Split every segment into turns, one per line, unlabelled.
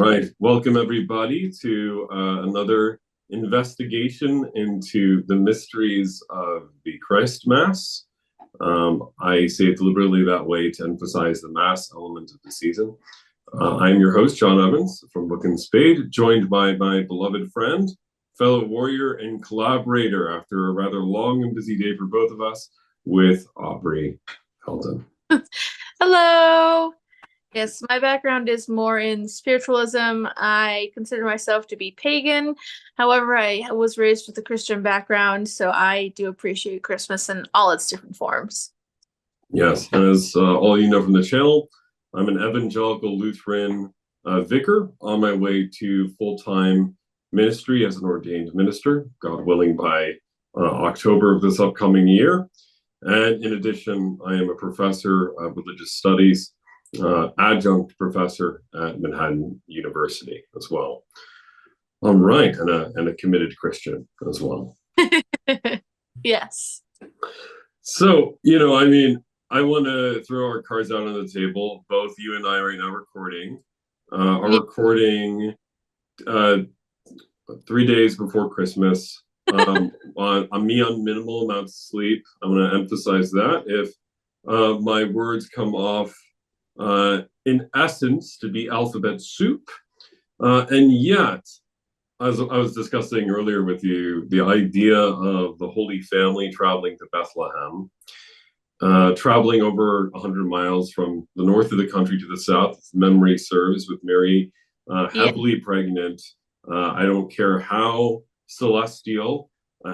right. Welcome, everybody, to another investigation into the mysteries of the Christ Mass. I say it deliberately that way to emphasize the Mass element of the season. I'm your host, John Evans from Book and Spade, joined by my beloved friend, fellow warrior, and collaborator after a rather long and busy day for both of us, with Aubree Helton.
Hello. Yes, my background is more in spiritualism. I consider myself to be pagan. However, I was raised with a Christian background, so I do appreciate Christmas in all its different forms.
Yes, as all you know from the channel, I'm an evangelical Lutheran vicar on my way to full-time ministry as an ordained minister, God willing, by October of this upcoming year. And in addition, I am a professor of religious studies, adjunct professor at Manhattan University as well. All right, and a committed Christian as well.
Yes.
So, I want to throw our cards out on the table. Both you and I right now recording. Recording 3 days before Christmas. On me on minimal amounts of sleep. I'm going to emphasize that. If my words come off in essence to be alphabet soup, and yet, as I was discussing earlier with you, the idea of the Holy Family traveling to Bethlehem, traveling over 100 miles from the north of the country to the south, if memory serves, with Mary heavily pregnant. I don't care how celestial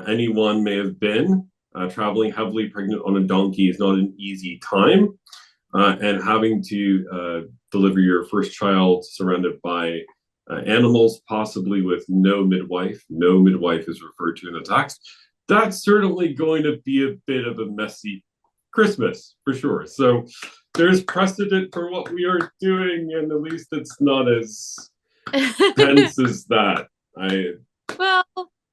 anyone may have been, traveling heavily pregnant on a donkey is not an easy time. And having to deliver your first child surrounded by animals, possibly with no midwife is referred to in the text, that's certainly going to be a bit of a messy Christmas, for sure. So there's precedent for what we are doing, and at least it's not as tense as that.
Well,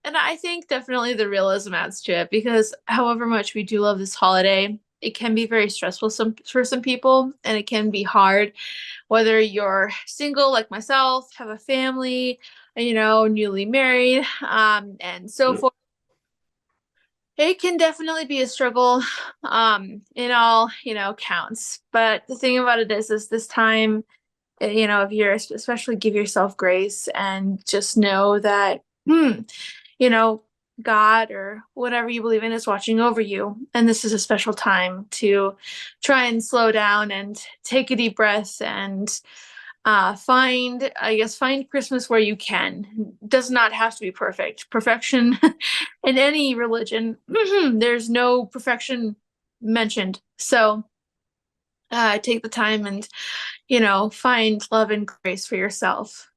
and I think definitely the realism adds to it, because however much we do love this holiday, it can be very stressful for some people, and it can be hard, whether you're single like myself, have a family, newly married, and so forth. It can definitely be a struggle, in all, counts. But the thing about it is this time, if you're especially give yourself grace and just know that, God or whatever you believe in is watching over you. And this is a special time to try and slow down and take a deep breath and find Christmas where you can. It does not have to be perfect. Perfection in any religion, there's no perfection mentioned. So take the time and, find love and grace for yourself.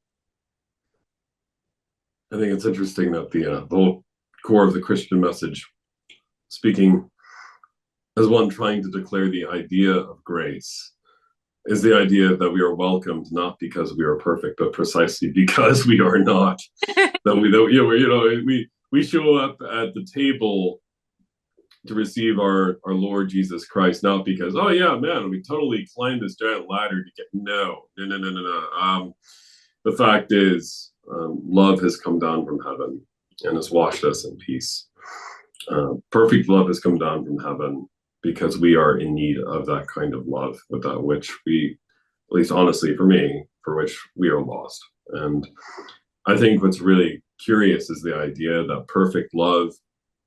I think it's interesting that the whole core of the Christian message, speaking as one trying to declare the idea of grace, is the idea that we are welcomed not because we are perfect, but precisely because we are not. We show up at the table to receive our Lord Jesus Christ, not because, oh yeah, man, we totally climbed this giant ladder to get. No. The fact is, love has come down from heaven and has washed us in peace. Perfect love has come down from heaven because we are in need of that kind of love, without which we, at least honestly for me, for which we are lost. And I think what's really curious is the idea that perfect love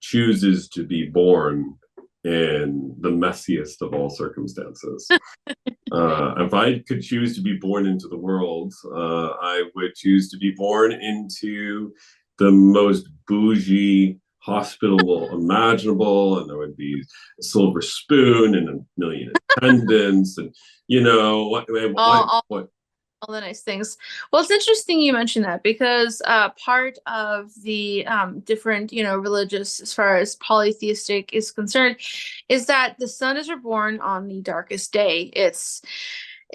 chooses to be born in the messiest of all circumstances. If I could choose to be born into the world, I would choose to be born into the most bougie hospital imaginable, and there would be a silver spoon and a million attendants, and
all the nice things. Well, it's interesting you mentioned that, because part of the different, religious, as far as polytheistic is concerned, is that the sun is reborn on the darkest day.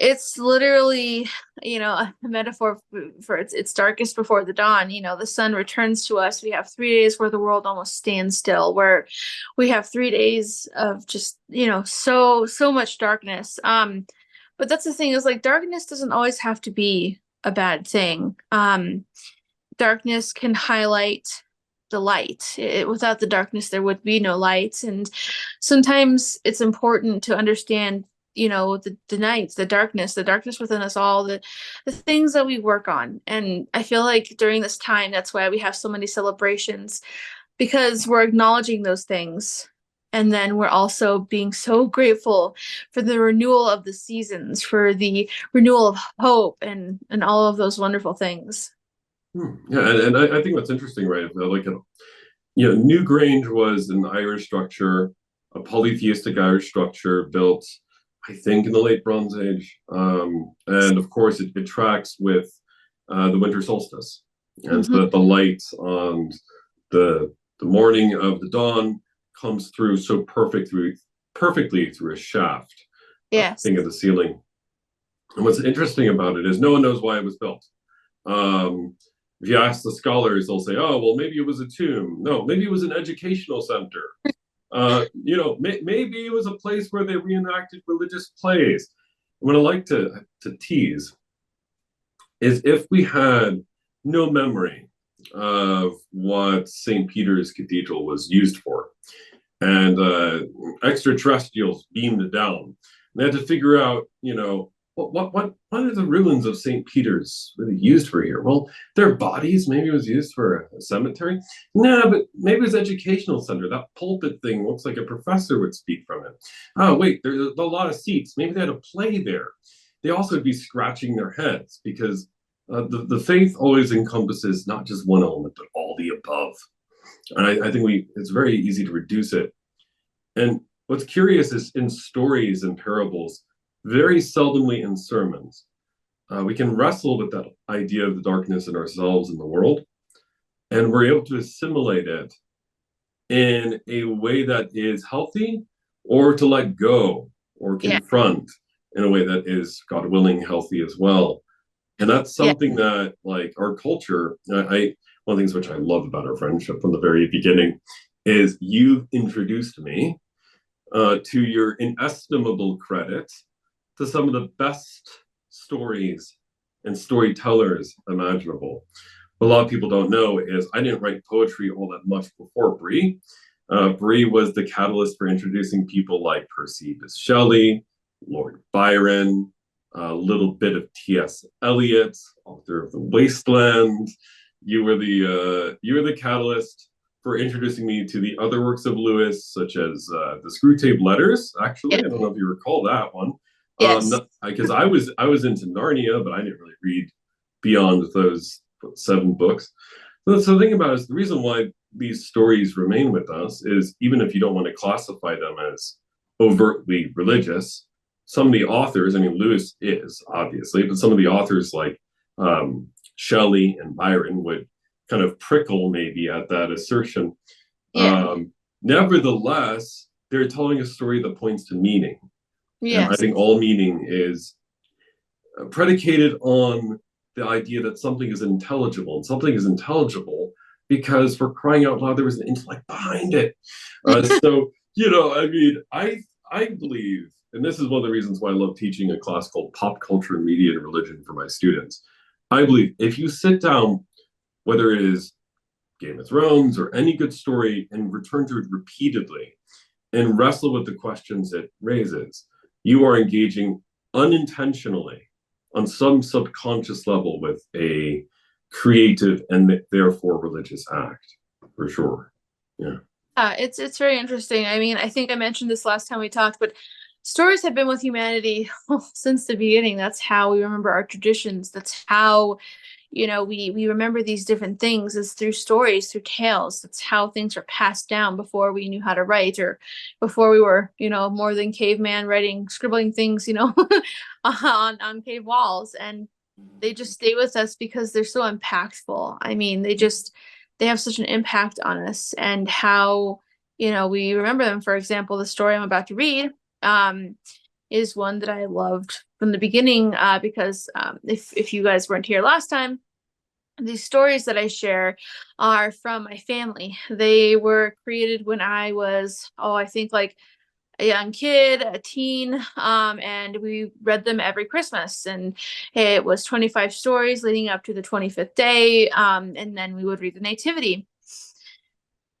It's literally, a metaphor for it's darkest before the dawn. The sun returns to us. We have 3 days where the world almost stands still, where we have 3 days of just, so much darkness. But that's the thing, is like darkness doesn't always have to be a bad thing. Darkness can highlight the light. Without the darkness, there would be no light. And sometimes it's important to understand, the nights, the darkness within us all, the things that we work on. And I feel like during this time, that's why we have so many celebrations, because we're acknowledging those things. And then we're also being so grateful for the renewal of the seasons, for the renewal of hope, and all of those wonderful things.
Yeah, and I think what's interesting, right? Like, Newgrange was an Irish structure, a polytheistic Irish structure built, I think, in the late Bronze Age. And of course, it tracks with the winter solstice. And
Hmm.
so that the light on the morning of the dawn comes through so perfectly through a shaft,
Yes.
thing of the ceiling. And what's interesting about it is no one knows why it was built. Um, if you ask the scholars, they'll say, "Oh, well, maybe it was a tomb. No, maybe it was an educational center. Maybe it was a place where they reenacted religious plays." What I like to tease is if we had no memory of what St. Peter's Cathedral was used for, and extraterrestrials beamed down, they had to figure out, what are the ruins of St. Peter's really used for here? Well, their bodies. Maybe it was used for a cemetery. No, but maybe it was educational center. That pulpit thing looks like a professor would speak from it. Oh, wait, there's a lot of seats. Maybe they had a play there. They also would be scratching their heads because the faith always encompasses not just one element, but all the above. And I think it's very easy to reduce it. And what's curious is in stories and parables, very seldomly in sermons, we can wrestle with that idea of the darkness in ourselves and the world, and we're able to assimilate it in a way that is healthy, or to let go or
Yeah.
confront in a way that is, God willing, healthy as well. And that's
Yeah.
something that, like, our culture, one of the things which I love about our friendship from the very beginning is you've introduced me to your inestimable credit to some of the best stories and storytellers imaginable. What a lot of people don't know is I didn't write poetry all that much before Bree. Bree was the catalyst for introducing people like Percy Shelley, Lord Byron, a little bit of T.S. Eliot, author of The Wasteland. You were the catalyst for introducing me to the other works of Lewis, such as the Screwtape Letters. Actually,
Yeah.
I don't know if you recall that one,
Yes.
because I was into Narnia, but I didn't really read beyond those 7 books. So the thing about it is the reason why these stories remain with us is even if you don't want to classify them as overtly religious, some of the authors, I mean, Lewis is obviously, but some of the authors like Shelley and Byron would kind of prickle maybe at that assertion.
Yeah.
Nevertheless, they're telling a story that points to meaning. And I
Yes.
think all meaning is predicated on the idea that something is intelligible. And something is intelligible because, for crying out loud, there was an intellect behind it. I mean, I believe, and this is one of the reasons why I love teaching a class called Pop Culture, Media, and Religion for my students. I believe if you sit down, whether it is Game of Thrones or any good story, and return to it repeatedly and wrestle with the questions it raises, you are engaging unintentionally on some subconscious level with a creative and therefore religious act, for sure. Yeah.
It's very interesting. I mean, I think I mentioned this last time we talked, but stories have been with humanity since the beginning. That's how we remember our traditions. That's how, we remember these different things is through stories, through tales. That's how things were passed down before we knew how to write, or before we were, more than caveman scribbling things, on cave walls. And they just stay with us because they're so impactful. I mean, they have such an impact on us, and how, we remember them. For example, the story I'm about to read um, is one that I loved from the beginning, because if you guys weren't here last time, these stories that I share are from my family. They were created when I was, I think like a young kid, a teen, and we read them every Christmas. And it was 25 stories leading up to the 25th day, and then we would read the Nativity.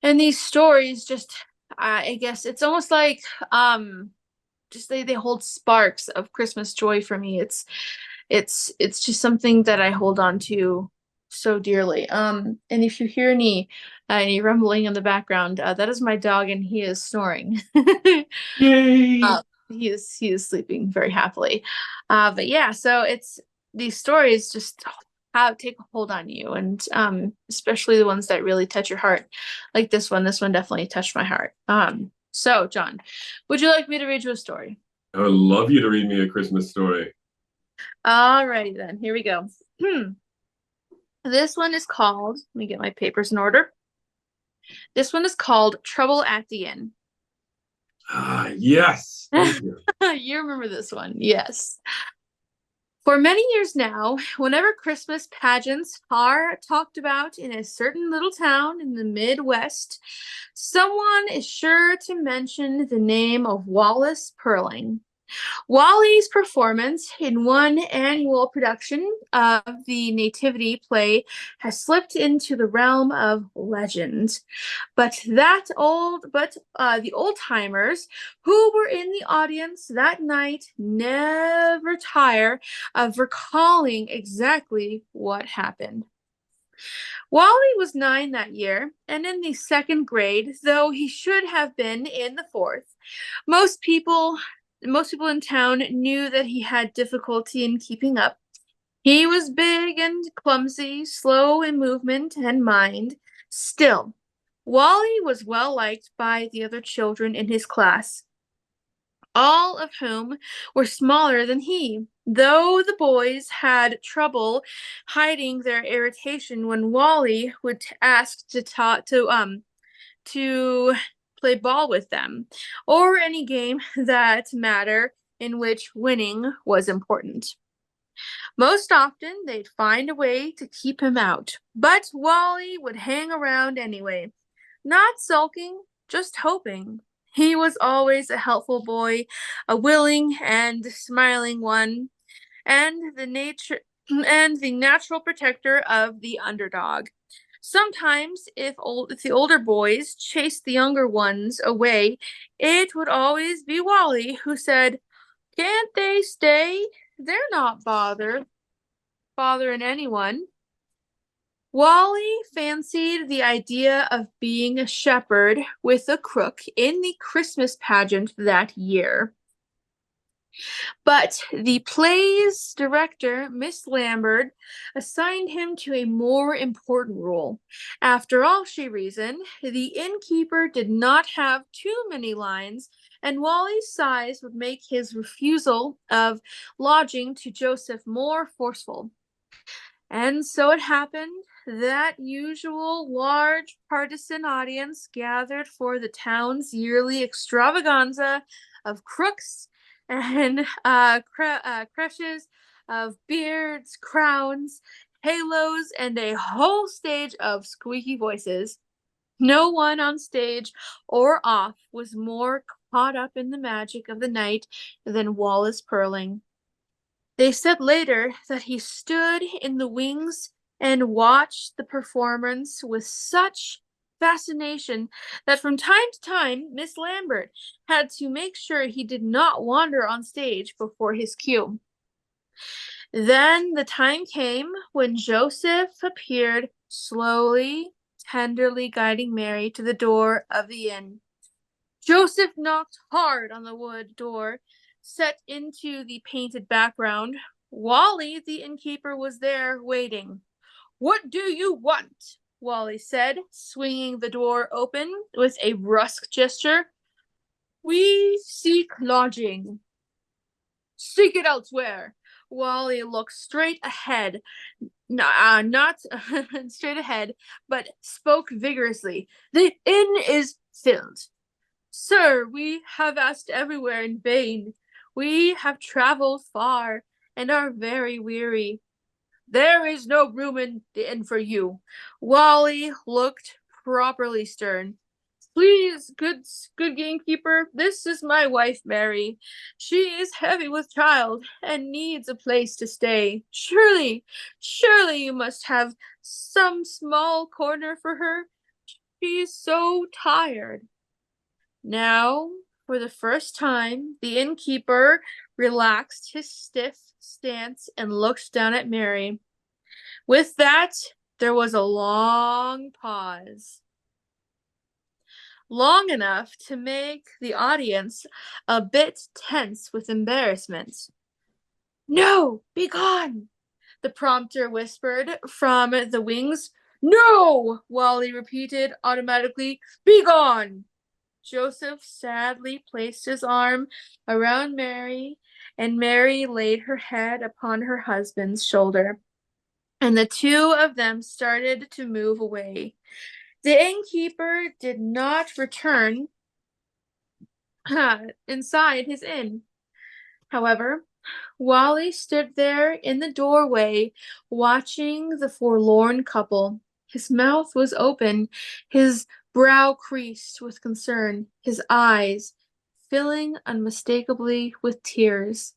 And these stories just, I guess it's almost like just they hold sparks of Christmas joy for me. It's just something that I hold on to so dearly. And if you hear any rumbling in the background, that is my dog, and he is snoring.
Yay!
He is sleeping very happily. But yeah, so it's these stories just have take a hold on you, and especially the ones that really touch your heart, like this one. This one definitely touched my heart. So John, would you like me to read you a story?
I would love you to read me a Christmas story.
Alrighty then, here we go. This one is called, let me get my papers in order. This one is called Trouble at the Inn.
Ah, yes. Thank you.
You remember this one, yes. For many years now, whenever Christmas pageants are talked about in a certain little town in the Midwest, someone is sure to mention the name of Wallace Perling. Wally's performance in one annual production of the Nativity play has slipped into the realm of legend. The old timers who were in the audience that night never tire of recalling exactly what happened. Wally was 9 that year and in the second grade, though he should have been in the fourth. Most people most people in town knew that he had difficulty in keeping up. He was big and clumsy, slow in movement and mind. Still, Wally was well liked by the other children in his class, all of whom were smaller than he, though the boys had trouble hiding their irritation when Wally would ask to play ball with them, or any game that matter in which winning was important. Most often, they'd find a way to keep him out, but Wally would hang around anyway, not sulking, just hoping. He was always a helpful boy, a willing and smiling one, and the natural protector of the underdog. Sometimes, if the older boys chased the younger ones away, it would always be Wally who said, "Can't they stay? They're not bothering anyone." Wally fancied the idea of being a shepherd with a crook in the Christmas pageant that year. But the play's director, Miss Lambert, assigned him to a more important role. After all, she reasoned, the innkeeper did not have too many lines, and Wally's size would make his refusal of lodging to Joseph more forceful. And so it happened that usual large partisan audience gathered for the town's yearly extravaganza of crooks and creches, of beards, crowns, halos, and a whole stage of squeaky voices. No one on stage or off was more caught up in the magic of the night than Wallace Perling. They said later that he stood in the wings and watched the performance with such fascination that from time to time Miss Lambert had to make sure he did not wander on stage before his cue. Then the time came when Joseph appeared slowly, tenderly guiding Mary to the door of the inn. Joseph knocked hard on the wood door set into the painted background. Wally, the innkeeper, was there waiting. "What do you want?" Wally said, swinging the door open with a brusque gesture. "We seek lodging." "Seek it elsewhere." Wally looked straight ahead, not straight ahead, but spoke vigorously. "The inn is filled. Sir, we have asked everywhere in vain. We have traveled far and are very weary. There is no room in the inn for you." Wally looked properly stern. Please, good gamekeeper, this is my wife, Mary. She is heavy with child and needs a place to stay. Surely you must have some small corner for her. She is so tired. Now, for the first time, the innkeeper relaxed his stiff stance and looked down at Mary. With that, there was a long pause. Long enough to make the audience a bit tense with embarrassment. No, be gone, the prompter whispered from the wings. No, Wally repeated automatically. Be gone. Joseph sadly placed his arm around Mary, and Mary laid her head upon her husband's shoulder, and the two of them started to move away. The innkeeper did not return inside his inn. However, Wally stood there in the doorway, watching the forlorn couple. His mouth was open, his brow creased with concern, his eyes filling unmistakably with tears.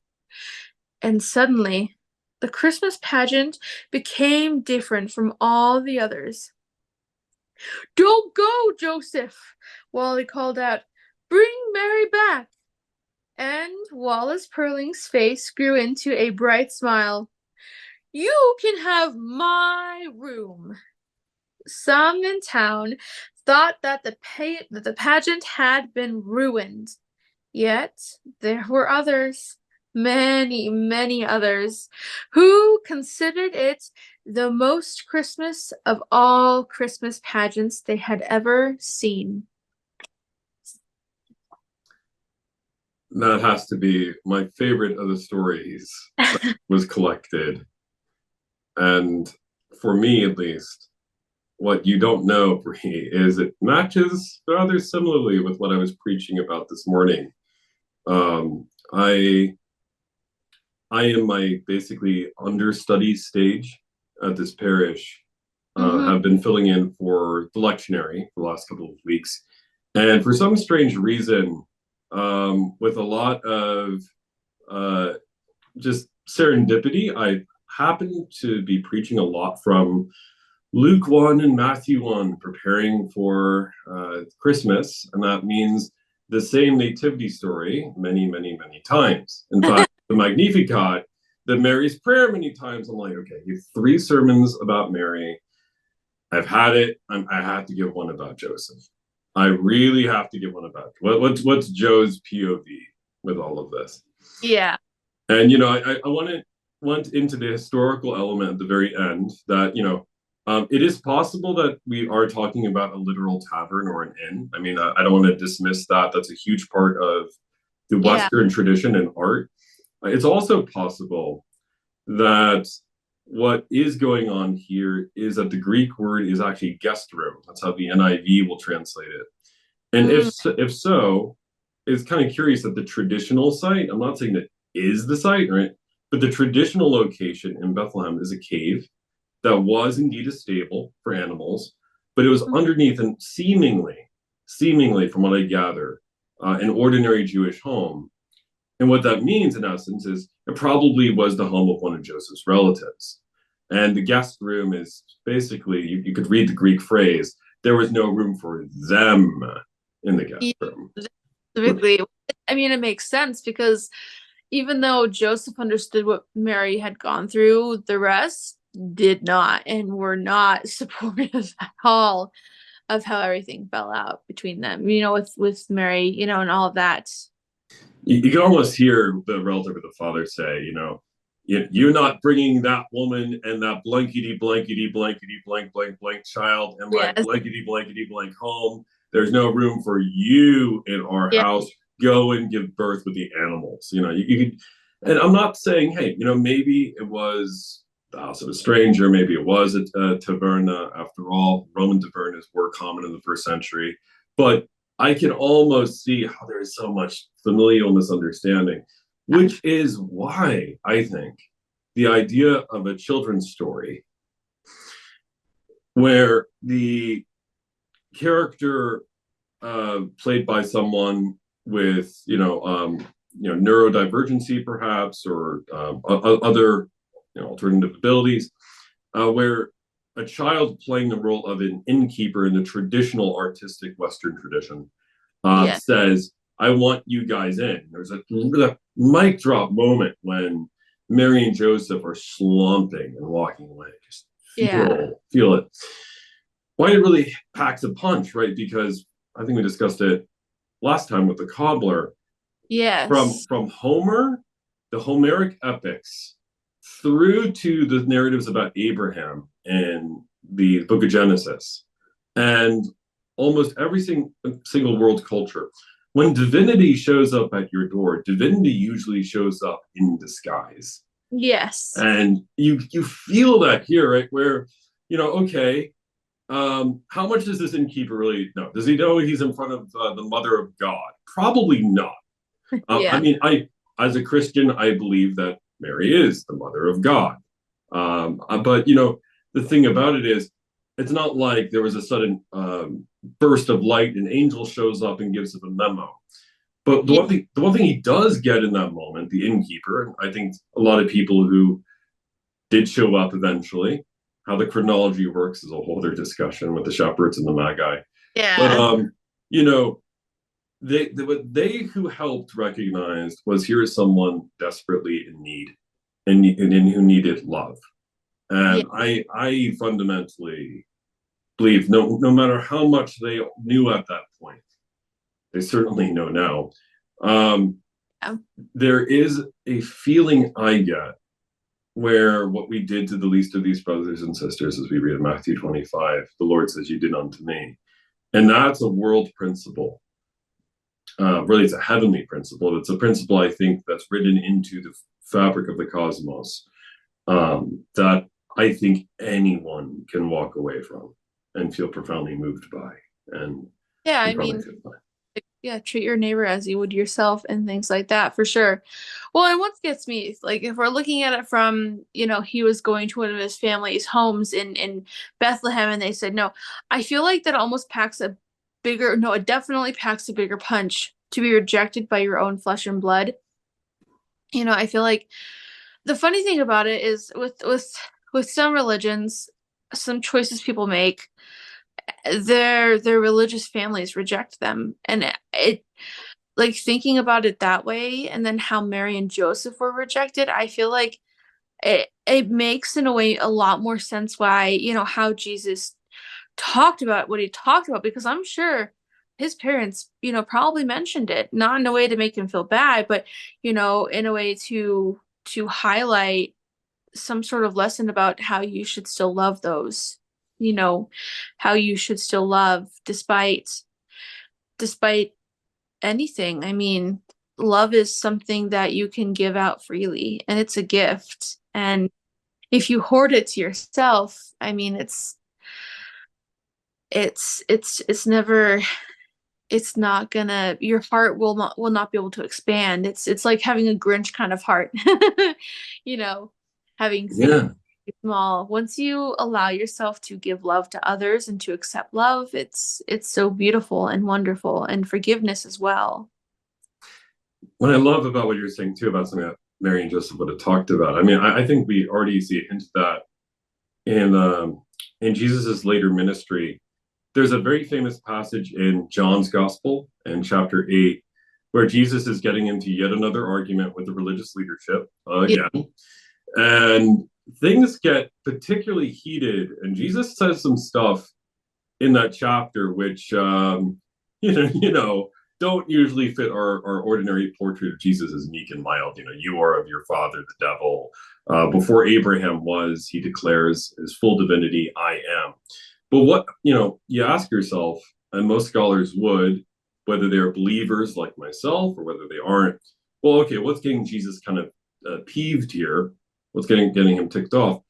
And suddenly, the Christmas pageant became different from all the others. Don't go, Joseph, Wally called out. Bring Mary back. And Wallace Perling's face grew into a bright smile. You can have my room. Some in town thought that the pageant had been ruined. Yet there were others, many others, who considered it the most Christmas of all Christmas pageants they had ever seen.
That has to be my favorite of the stories that was collected. And for me, at least, what you don't know, Bree, is it matches rather similarly with what I was preaching about this morning. I am my basically understudy stage at this parish. Have been filling in for the lectionary for the last couple of weeks, and for some strange reason, with a lot of just serendipity, I happen to be preaching a lot from Luke 1 and Matthew 1, preparing for Christmas, and that means the same nativity story many times. In fact, the Magnificat, the Mary's Prayer many times. I'm like, okay, you have 3 sermons about Mary. I've had it. I have to give one about Joseph. I really have to give one about what's Joe's POV with all of this.
Yeah.
And I went into the historical element at the very end that it is possible that we are talking about a literal tavern or an inn. I mean, I don't want to dismiss that. That's a huge part of the Western tradition and art. It's also possible that what is going on here is that the Greek word is actually guest room. That's how the NIV will translate it. And if so, it's kind of curious that the traditional site, I'm not saying that is the site, right? But the traditional location in Bethlehem is a cave that was indeed a stable for animals, but it was underneath and seemingly, from what I gather, an ordinary Jewish home. And what that means, in essence, is it probably was the home of one of Joseph's relatives. And the guest room is basically, you could read the Greek phrase, there was no room for them in the guest room.
Specifically, I mean, it makes sense because even though Joseph understood what Mary had gone through, the rest did not and were not supportive at all of how everything fell out between them, with Mary, and all of that.
You can almost hear the relative of the father say, you're not bringing that woman and that blankety blank child and my blankety blank home. There's no room for you in our house. Go and give birth with the animals. You could, and I'm not saying, hey, maybe it was the house of a stranger, maybe it was a Tavern. After all, Roman tavernas were common in the first century, but I can almost see how there is so much familial misunderstanding, which is why I think the idea of a children's story where the character played by someone with neurodivergency perhaps, or other alternative abilities, where a child playing the role of an innkeeper in the traditional artistic Western tradition
Yeah.
says, I want you guys in. There's a mic drop moment when Mary and Joseph are slumping and walking away. Just
Yeah.
feel it. Why it really packs a punch, right? Because I think we discussed it last time with the cobbler.
Yes.
From Homer, the Homeric epics, through to the narratives about Abraham and the Book of Genesis, and almost every single world culture. When divinity shows up at your door, divinity usually shows up in disguise.
Yes.
And you feel that here, right? Where, okay, how much does this innkeeper really know? Does he know he's in front of the mother of God? Probably not. I
Yeah.
mean, as a Christian, I believe that Mary is the mother of God. But the thing about it is, it's not like there was a sudden burst of light, and angel shows up and gives him a memo. But
Yeah.
the one thing he does get in that moment, the innkeeper, and I think a lot of people who did show up eventually, how the chronology works is a whole other discussion with the shepherds and the magi. But
Yeah.
you know, what they who helped recognized was, here is someone desperately in need, and who needed love.
Yeah.
And I fundamentally believe, no matter how much they knew at that point, they certainly know now. Um,
Yeah.
there is a feeling I get where what we did to the least of these brothers and sisters, as we read in Matthew 25, the Lord says, you did unto me. And that's a world principle. Really, it's a heavenly principle. It's a principle, I think, that's written into the fabric of the cosmos, that I think anyone can walk away from and feel profoundly moved by, and
Yeah. I
profoundly
mean,
moved by.
yeah, treat your neighbor as you would yourself and things like that for sure. Well, and what gets me, like if we're looking at it from, he was going to one of his family's homes in Bethlehem and they said no, I feel like that almost packs a bigger, no, it definitely packs a bigger punch to be rejected by your own flesh and blood. I feel like the funny thing about it is with some religions, some choices people make, their religious families reject them, and it like thinking about it that way, and then how Mary and Joseph were rejected, I feel like it makes in a way a lot more sense why, how Jesus talked about what he talked about, because I'm sure his parents, probably mentioned it, not in a way to make him feel bad, but in a way to highlight some sort of lesson about how you should still love those, you know, how you should still love despite anything. I mean, love is something that you can give out freely, and it's a gift. And if you hoard it to yourself, I mean, it's never, it's not gonna, your heart will not be able to expand. It's like having a Grinch kind of heart. you know, having things
Yeah,
small. Once you allow yourself to give love to others and to accept love, it's so beautiful and wonderful, and forgiveness as well.
what I love about what you're saying too about something that Mary and Joseph would have talked about. I mean, I think we already see a hint of that in Jesus's later ministry. There's a very famous passage in John's Gospel in chapter 8 where Jesus is getting into yet another argument with the religious leadership
Yeah.
again. And things get particularly heated. And Jesus says some stuff in that chapter which, don't usually fit our ordinary portrait of Jesus as meek and mild. You are of your father, the devil. Before Abraham was, he declares his full divinity, I am. But what, you ask yourself, and most scholars would, whether they're believers like myself or whether they aren't, well, okay, what's getting Jesus kind of peeved here? What's getting him ticked off?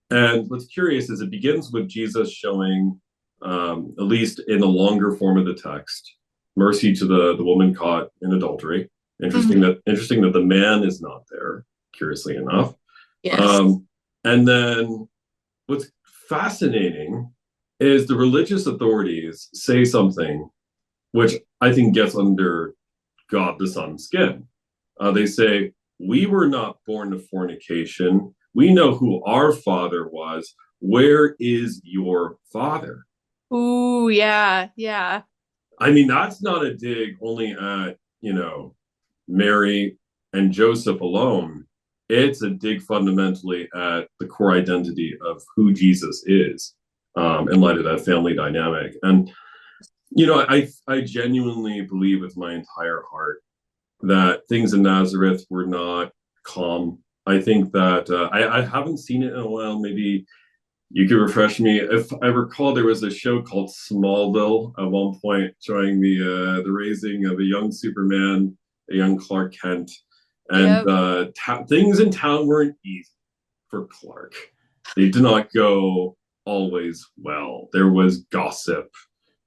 And what's curious is it begins with Jesus showing, at least in the longer form of the text, mercy to the woman caught in adultery.
Mhm.
Interesting that the man is not there, curiously enough.
Yes.
And then what's fascinating is the religious authorities say something which I think gets under God the Son's skin. They say, "We were not born to fornication. We know who our father was. Where is your father?"
Ooh, yeah, yeah.
I mean, that's not a dig only at, Mary and Joseph alone. It's a dig fundamentally at the core identity of who Jesus is, in light of that family dynamic. And, I genuinely believe with my entire heart that things in Nazareth were not calm. I think that I haven't seen it in a while. Maybe you could refresh me. If I recall, there was a show called Smallville at one point showing the raising of a young Superman, a young Clark Kent, and
Yep.
things in town weren't easy for Clark. They did not go always well. There was gossip.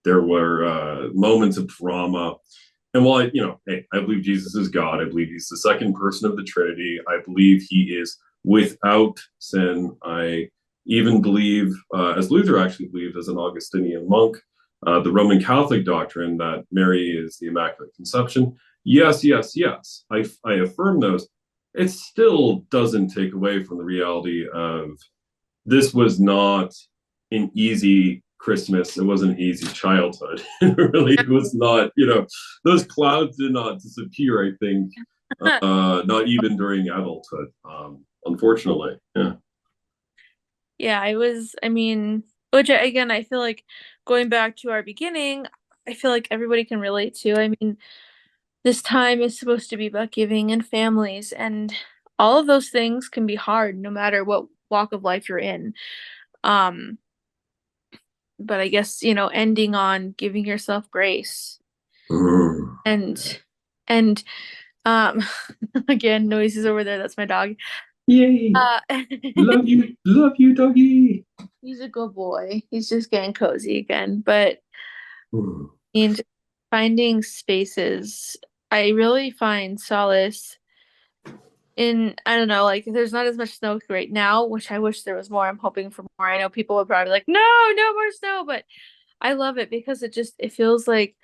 There were moments of drama. And while hey, I believe Jesus is God, I believe he's the second person of the Trinity. I believe he is without sin. I even believe, as Luther actually believed as an Augustinian monk, the Roman Catholic doctrine that Mary is the Immaculate Conception. Yes, yes, yes. I affirm those. It still doesn't take away from the reality of this was not an easy Christmas. It wasn't an easy childhood. It really was not, those clouds did not disappear, I think, not even during adulthood, unfortunately. Yeah.
Yeah, I mean, which again, I feel like going back to our beginning, I feel like everybody can relate to. I mean, this time is supposed to be about giving and families, and all of those things can be hard no matter what walk of life you're in. Um, but I guess, ending on giving yourself grace
Mm.
and and um again, noises over there, that's my dog.
Yay.
Uh
Love you, doggy.
he's a good boy. He's just getting cozy again. But
Mm.
and finding spaces, I really find solace in, I don't know, like there's not as much snow right now, which I wish there was more. I'm hoping for more. I know people would probably be like, no, no more snow, but I love it because it feels like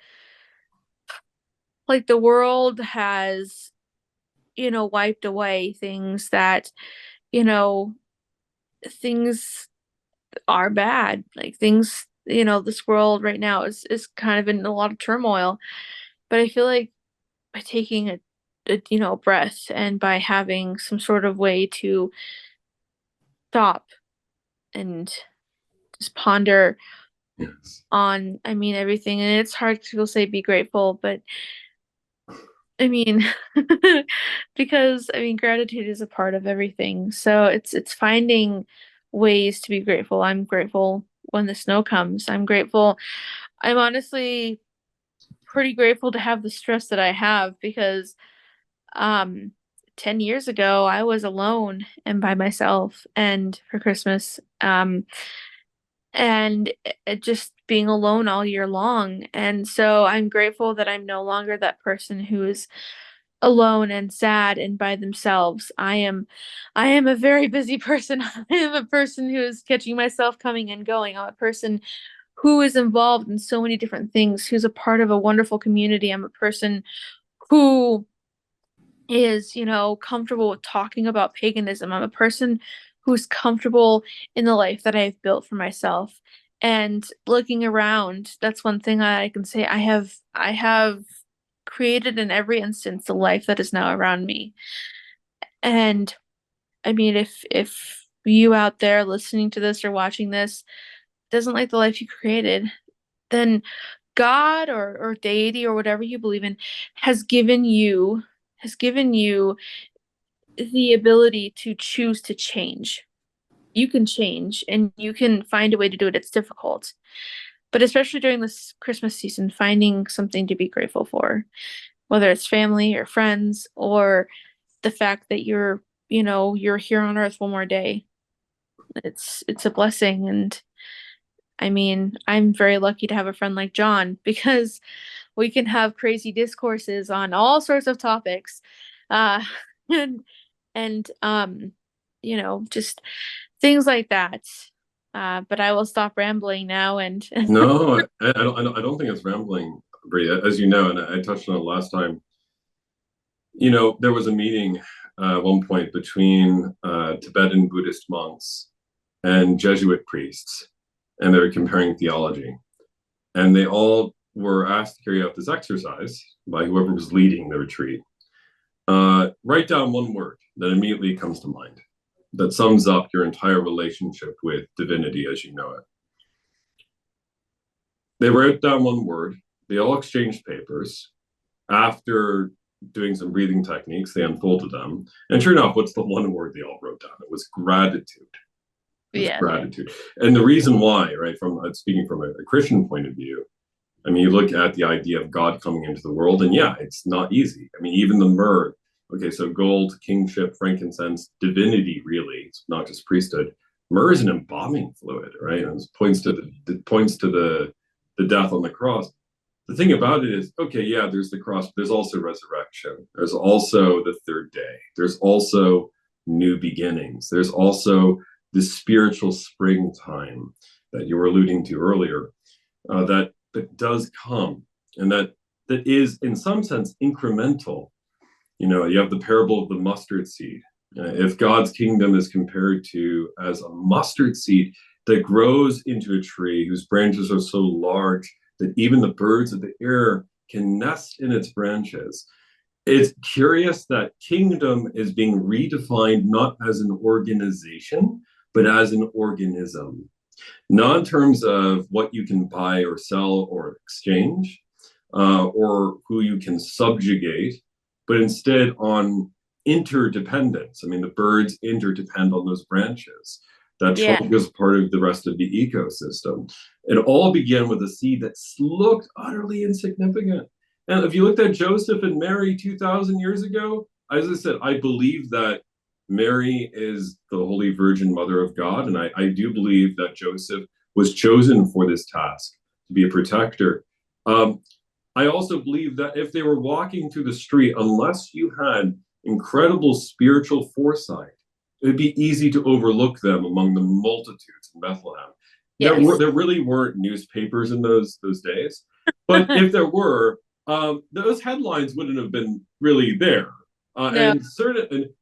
the world has, wiped away things that, you know, things are bad. Like things, this world right now is kind of in a lot of turmoil. But I feel like by taking a breath and by having some sort of way to stop and just ponder
Yes.
on, I mean, everything. And it's hard to say be grateful, but I mean, because I mean, gratitude is a part of everything. So it's finding ways to be grateful. I'm grateful when the snow comes. I'm grateful. I'm honestly pretty grateful to have the stress that I have because um 10 years ago I was alone and by myself and for Christmas. And just being alone all year long. And so I'm grateful that I'm no longer that person who is alone and sad and by themselves. I am a very busy person. I am a person who is catching myself coming and going. I'm a person who is involved in so many different things, who's a part of a wonderful community. I'm a person who is, comfortable with talking about paganism. I'm a person who's comfortable in the life that I've built for myself. And looking around, that's one thing I can say I have created in every instance the life that is now around me. And I mean, if you out there listening to this or watching this doesn't like the life you created, then God or deity or whatever you believe in has given you the ability to choose to change. You can change and you can find a way to do it. It's difficult. But especially during this Christmas season, finding something to be grateful for, whether it's family or friends or the fact that you're here on earth one more day. It's a blessing. And I mean, I'm very lucky to have a friend like John because we can have crazy discourses on all sorts of topics. Uh and and just things like that. But I will stop rambling now and
No, I don't think it's rambling. as you know, and I touched on it last time, there was a meeting at one point between Tibetan Buddhist monks and Jesuit priests, and they were comparing theology. And they all were asked to carry out this exercise by whoever was leading the retreat. Write down one word that immediately comes to mind that sums up your entire relationship with divinity as you know it. They wrote down one word. They all exchanged papers. After doing some breathing techniques, they unfolded them. And sure enough, what's the one word they all wrote down? It was gratitude. Gratitude. And the reason why, right, from speaking from a Christian point of view, I mean, you look at the idea of God coming into the world, and yeah, it's not easy. I mean, even the myrrh, okay, so gold, kingship, frankincense, divinity, really, it's not just priesthood. Myrrh is an embalming fluid, right? And it points to the death on the cross. The thing about it is, okay, yeah, there's the cross, but there's also resurrection. There's also the third day. There's also new beginnings. There's also the spiritual springtime that you were alluding to earlier, that does come, and that is in some sense incremental. You have the parable of the mustard seed. If God's kingdom is compared to as a mustard seed that grows into a tree whose branches are so large that even the birds of the air can nest in its branches. It's curious that kingdom is being redefined not as an organization, but as an organism. Not in terms of what you can buy or sell or exchange, or who you can subjugate, but instead on interdependence. I mean, the birds interdepend on those branches. That trunk is part of the rest of the ecosystem. It all began with a seed that looked utterly insignificant. And if you looked at Joseph and Mary 2,000 years ago, as I said, I believe that Mary is the Holy Virgin Mother of God. And I do believe that Joseph was chosen for this task, to be a protector. I also believe that if they were walking through the street, unless you had incredible spiritual foresight, it would be easy to overlook them among the multitudes in Bethlehem. Yes. There really weren't newspapers in those days. But if there were, those headlines wouldn't have been really there. No. And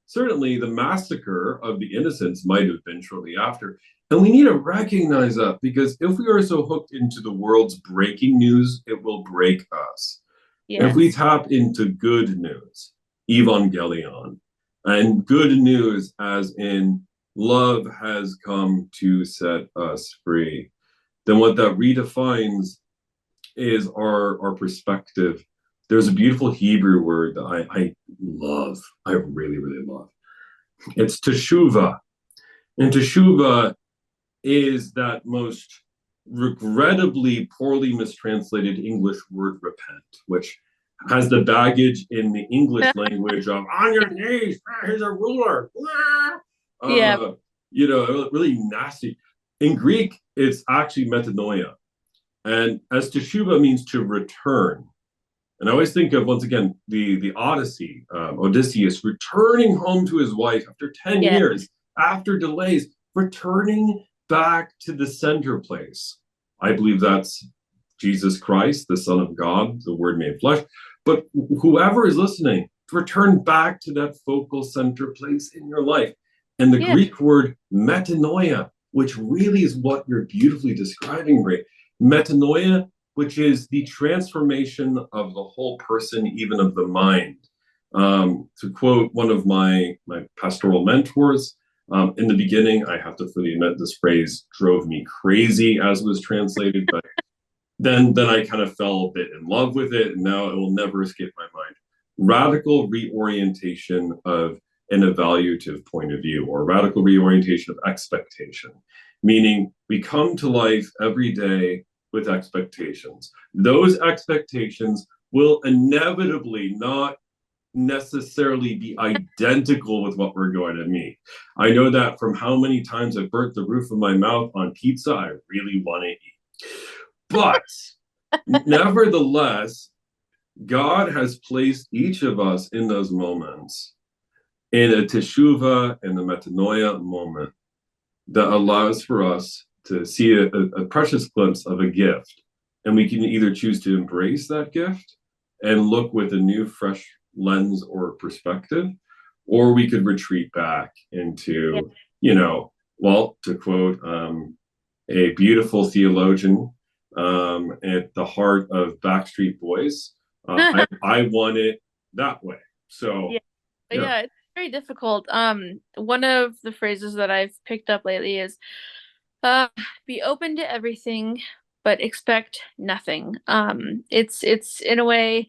certainly the massacre of the innocents might have been shortly after. And we need to recognize that, because if we are so hooked into the world's breaking news, it will break us. Yes. If we tap into good news, evangelion, and good news as in love has come to set us free, then what that redefines is our perspective. There's a beautiful Hebrew word that I love. I really, really love. It's teshuvah. And teshuvah is that most regrettably poorly mistranslated English word repent, which has the baggage in the English language of on your knees, here's a ruler. Really nasty. In Greek, it's actually metanoia. And as teshuvah means to return. And I always think of, once again, the Odyssey, Odysseus returning home to his wife after 10 years, after delays, returning back to the center place. I believe that's Jesus Christ, the Son of God, the Word made flesh. But whoever is listening, to return back to that focal center place in your life. And the Greek word metanoia, which really is what you're beautifully describing, Ray. Metanoia, which is the transformation of the whole person, even of the mind. To quote one of my pastoral mentors, in the beginning, I have to fully admit this phrase drove me crazy as was translated, but then I kind of fell a bit in love with it, and now it will never escape my mind. Radical reorientation of an evaluative point of view, or radical reorientation of expectation, meaning we come to life every day with expectations. Those expectations will inevitably not necessarily be identical with what we're going to meet. I know that from how many times I've burnt the roof of my mouth on pizza I really want to eat. But nevertheless, God has placed each of us in those moments in a teshuvah and a metanoia moment that allows for us to see a precious glimpse of a gift. and we can either choose to embrace that gift and look with a new, fresh lens or perspective, or we could retreat back
Yeah.
into, well, to quote a beautiful theologian at the heart of Backstreet Boys, I want it that way. So,
Yeah.
yeah.
Yeah, it's very difficult. One of the phrases that I've picked up lately is uh be open to everything but expect nothing. It's in a way,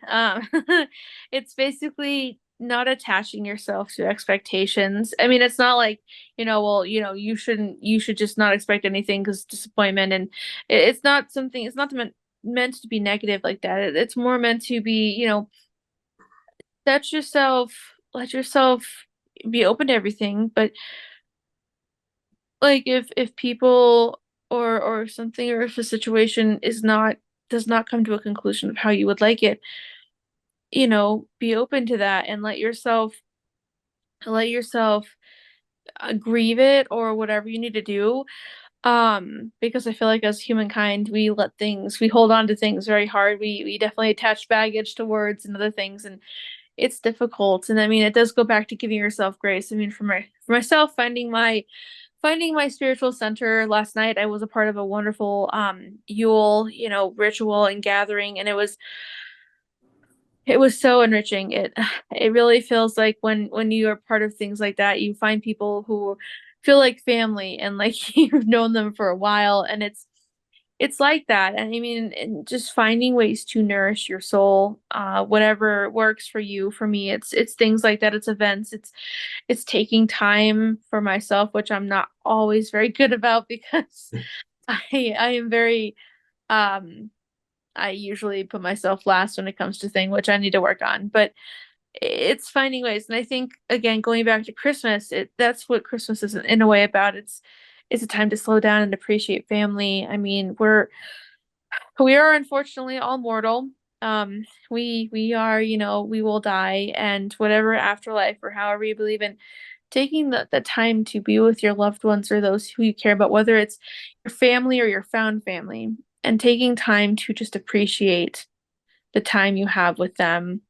it's basically not attaching yourself to expectations. I mean, it's not like, well, you should just not expect anything because disappointment, and it's not something, it's not meant to be negative like that. It's more meant to be, let yourself be open to everything, but like if people or something, or if a situation does not come to a conclusion of how you would like it, be open to that and let yourself grieve it or whatever you need to do. Because I feel like as humankind, we hold on to things very hard. We definitely attach baggage to words and other things, and it's difficult. And I mean, it does go back to giving yourself grace. I mean, for myself, finding my spiritual center last night, I was a part of a wonderful Yule, ritual and gathering, and it was so enriching. It really feels like when you are part of things like that, you find people who feel like family and like you've known them for a while, and it's like that. And I mean, and just finding ways to nourish your soul, whatever works for you. For me, it's things like that. It's events. It's taking time for myself, which I'm not always very good about because I am very um I usually put myself last when it comes to things, which I need to work on. But it's finding ways. And I think again, going back to Christmas, that's what Christmas is in a way about. It's a time to slow down and appreciate family. I mean, we are unfortunately all mortal. We are, we will die, and whatever afterlife or however you believe in, taking the time to be with your loved ones or those who you care about, whether it's your family or your found family, and taking time to just appreciate the time you have with them.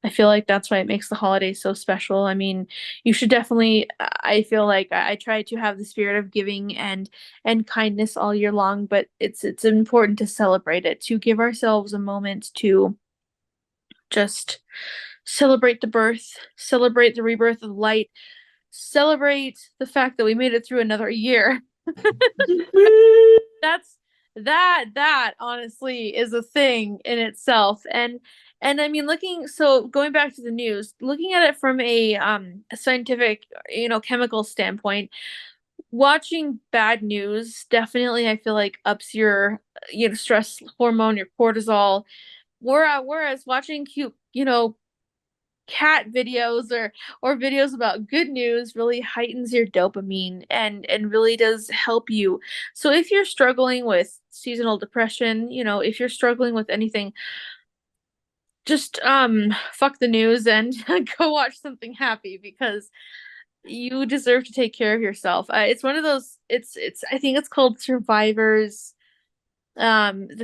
I feel like that's why it makes the holidays so special. I mean, you should definitely, I feel like I try to have the spirit of giving and kindness all year long, but it's important to celebrate it, to give ourselves a moment to just celebrate the birth, celebrate the rebirth of light, celebrate the fact that we made it through another year. That's that honestly is a thing in itself. And I mean, going back to the news, looking at it from a scientific, chemical standpoint, watching bad news definitely, I feel like, ups your stress hormone, your cortisol. Whereas watching cute, cat videos or videos about good news really heightens your dopamine and really does help you. So if you're struggling with seasonal depression, if you're struggling with anything, just fuck the news and go watch something happy, because you deserve to take care of yourself. It's one of those, I think it's called the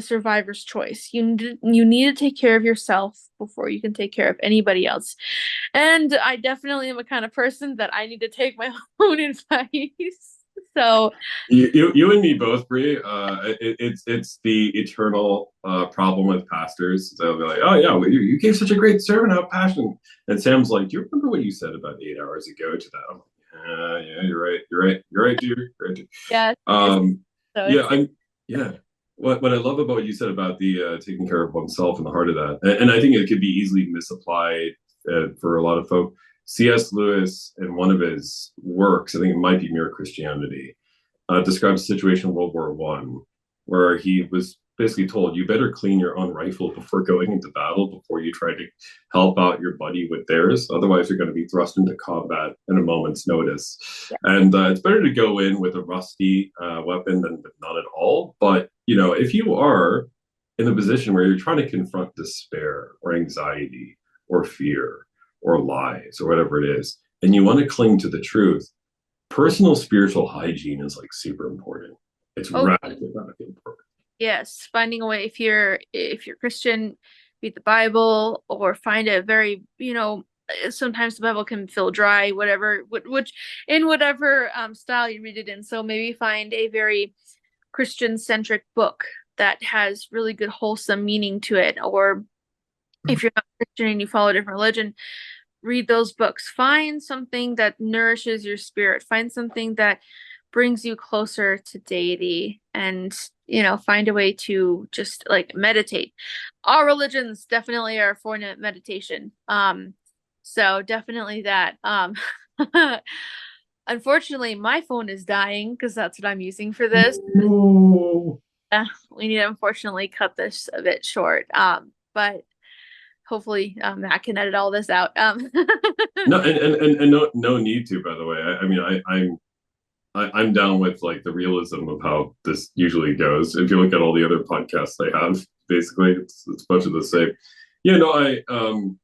survivor's choice. You need to take care of yourself before you can take care of anybody else. And I definitely am a kind of person that I need to take my own advice. So
You and me both, Bree. It's the eternal problem with pastors. They'll be like, "Oh yeah, well, you gave such a great sermon, how passionate." And Sam's like, "Do you remember what you said about 8 hours ago to that?" I'm like, yeah, you're right, you're right, dude, you're right, dude.
yeah,
Um,
so
yeah, yeah. What I love about what you said about the taking care of oneself and the heart of that, and I think it could be easily misapplied for a lot of folk. C.S. Lewis, in one of his works, I think it might be Mere Christianity, describes a situation in World War One where he was basically told, "You better clean your own rifle before going into battle, before you try to help out your buddy with theirs. Otherwise, you're going to be thrust into combat in a moment's notice."
yeah.
And it's better to go in with a rusty weapon than not at all. But if you are in a position where you're trying to confront despair or anxiety or fear or lies or whatever it is, and you want to cling to the truth, personal spiritual hygiene is like super important. It's
Oh,
radically important.
Yes, finding a way, if you're Christian, read the Bible, or find a very, sometimes the Bible can feel dry, whatever, which in whatever style you read it in. So maybe find a very Christian centric book that has really good wholesome meaning to it. Or if you're not Christian and you follow a different religion, read those books. Find something that nourishes your spirit. Find something that brings you closer to deity, and find a way to just like meditate. All religions definitely are for meditation. So definitely that. Unfortunately, my phone is dying because that's what I'm using for this.
No.
We need to unfortunately cut this a bit short. But hopefully Matt can edit all this out.
No, and no need to, by the way. I mean, I'm down with like the realism of how this usually goes. If you look at all the other podcasts they have, basically it's much of the same. Yeah, no, I don't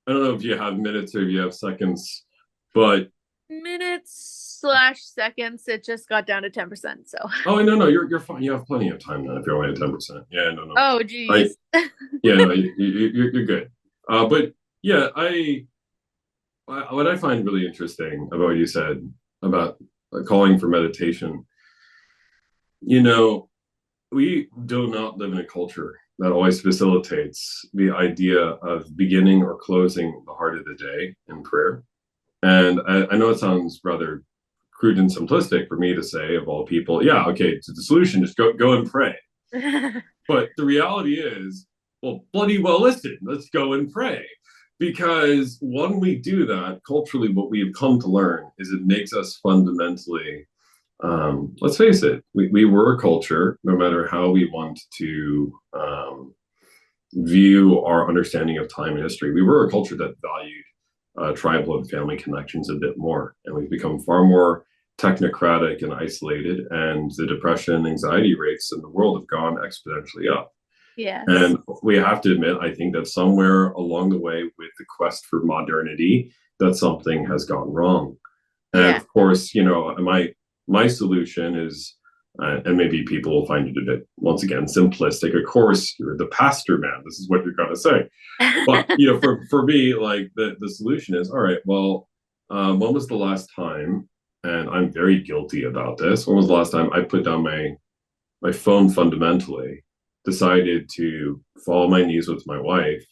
know if you have minutes or if you have seconds, but
Minutes slash seconds, it just got down to 10%. So
oh no, you're fine. You have plenty of time then if you're only at 10%. Yeah, no.
oh
I
geez.
yeah, no, you're good. But yeah, what I find really interesting about what you said about calling for meditation, you know, we do not live in a culture that always facilitates the idea of beginning or closing the heart of the day in prayer. And I know it sounds rather crude and simplistic for me to say, of all people, yeah, okay, it's the solution, just go and pray. But the reality is, well, bloody well, listen, let's go and pray. Because when we do that, culturally, what we've come to learn is it makes us fundamentally, let's face it, we were a culture, no matter how we want to view our understanding of time and history, we were a culture that valued tribal and family connections a bit more. And we've become far more technocratic and isolated, and the depression and anxiety rates in the world have gone exponentially up.
Yes.
And we have to admit, I think that somewhere along the way with the quest for modernity, that something has gone wrong. And
Yeah.
of course, my solution is, and maybe people will find it a bit, once again, simplistic. Of course, you're the pastor, man. This is what you're going to say. But for me, like the solution is, all right. Well, when was the last time? And I'm very guilty about this. When was the last time I put down my phone fundamentally, decided to fall on my knees with my wife,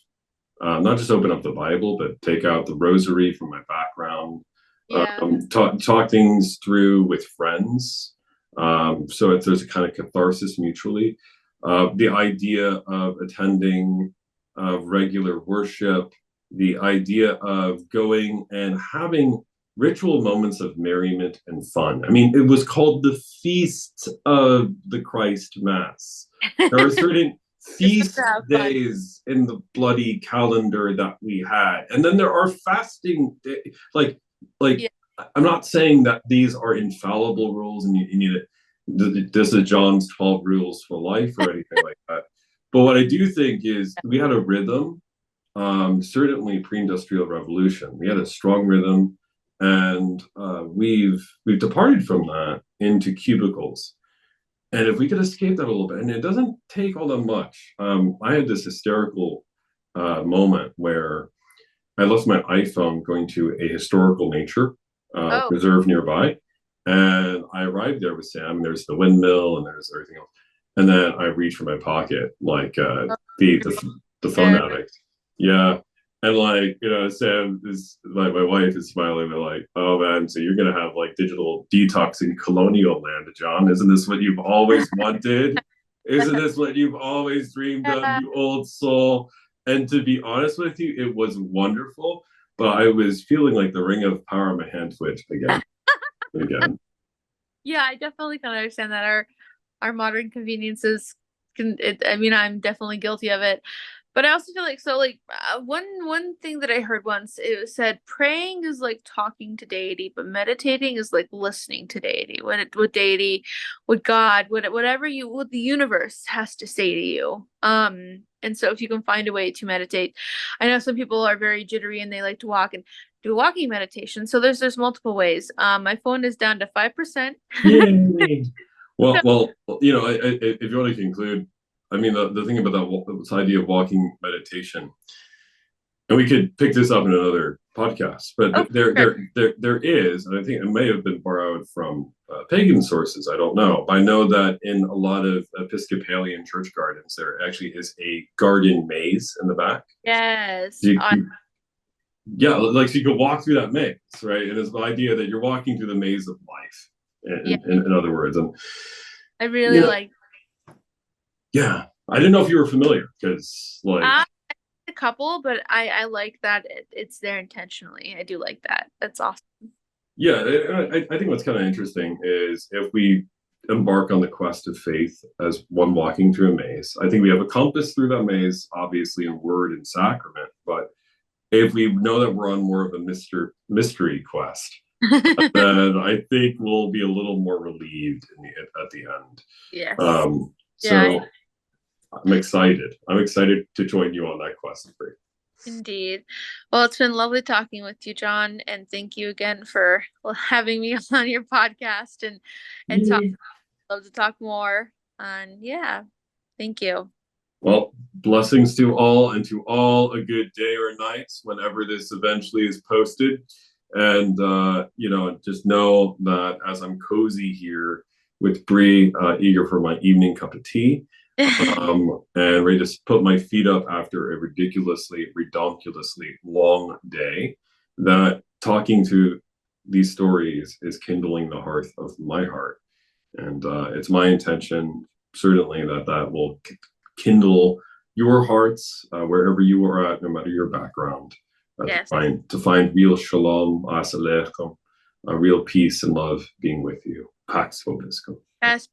not just open up the Bible, but take out the rosary from my background,
Yeah.
talk things through with friends. So there's a kind of catharsis mutually. The idea of attending regular worship, the idea of going and having ritual moments of merriment and fun. I mean, it was called the Feast of the Christ Mass. There are certain feast days in the bloody calendar that we had, and then there are fasting days. Like I'm not saying that these are infallible rules, and you need it. This is John's 12 rules for life or anything like that. But what I do think is we had a rhythm. Certainly pre-industrial revolution, we had a strong rhythm, and we've departed from that into cubicles. And if we could escape that a little bit, and it doesn't take all that much. I had this hysterical moment where I left my iPhone going to a historical nature preserve nearby, and I arrived there with Sam. And there's the windmill, and there's everything else. And then I reach for my pocket, like the phone addict. Yeah. And like, Sam is like, my wife is smiling. They're like, oh man, so you're gonna have like digital detox in colonial land, John. Isn't this what you've always wanted? Isn't this what you've always dreamed of, you old soul? And to be honest with you, it was wonderful, but I was feeling like the ring of power on my hand twitch again. Again.
Yeah, I definitely can understand that our modern conveniences I mean, I'm definitely guilty of it. But I also feel like one thing that I heard once, it said praying is like talking to deity, but meditating is like listening to deity. What deity, what God, what the universe has to say to you. And so if you can find a way to meditate, I know some people are very jittery and they like to walk and do a walking meditation. So there's multiple ways. My phone is down to 5%.
Yay. Well, if you want to conclude, I mean, the thing about this idea of walking meditation, and we could pick this up in another podcast, but
Oh, sure.
there is, and I think it may have been borrowed from pagan sources. I don't know, but I know that in a lot of Episcopalian church gardens, there actually is a garden maze in the back.
Yes.
Yeah, like so you could walk through that maze, right? And it's the idea that you're walking through the maze of life,
Yeah,
in other words. And
I really
you know,
like.
yeah, I didn't know if you were familiar because, like,
A couple, but I like that it's there intentionally. I do like that. That's awesome.
yeah, I think what's kind of interesting is if we embark on the quest of faith as one walking through a maze, I think we have a compass through that maze, obviously in word and sacrament. But if we know that we're on more of a mystery quest, then I think we'll be a little more relieved at the end.
Yes. Yeah,
So I'm excited. I'm excited to join you on that quest for.
indeed. Well, it's been lovely talking with you, John, and thank you again for having me on your podcast and talk. Love to talk more. And yeah, thank you.
Well, blessings to all, and to all a good day or night whenever this eventually is posted. And just know that as I'm cozy here with Bree, eager for my evening cup of tea, and ready to put my feet up after a redonkulously long day, that talking to these stories is kindling the hearth of my heart. And it's my intention, certainly, that will kindle your hearts wherever you are at, no matter your background,
Yes.
to find real shalom, asalechem, real peace and love being with you. Pax vobiscum.
Yes.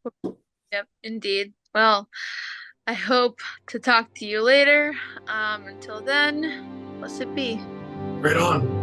Yep, indeed. Well, I hope to talk to you later. Until then, blessed be.
Right on.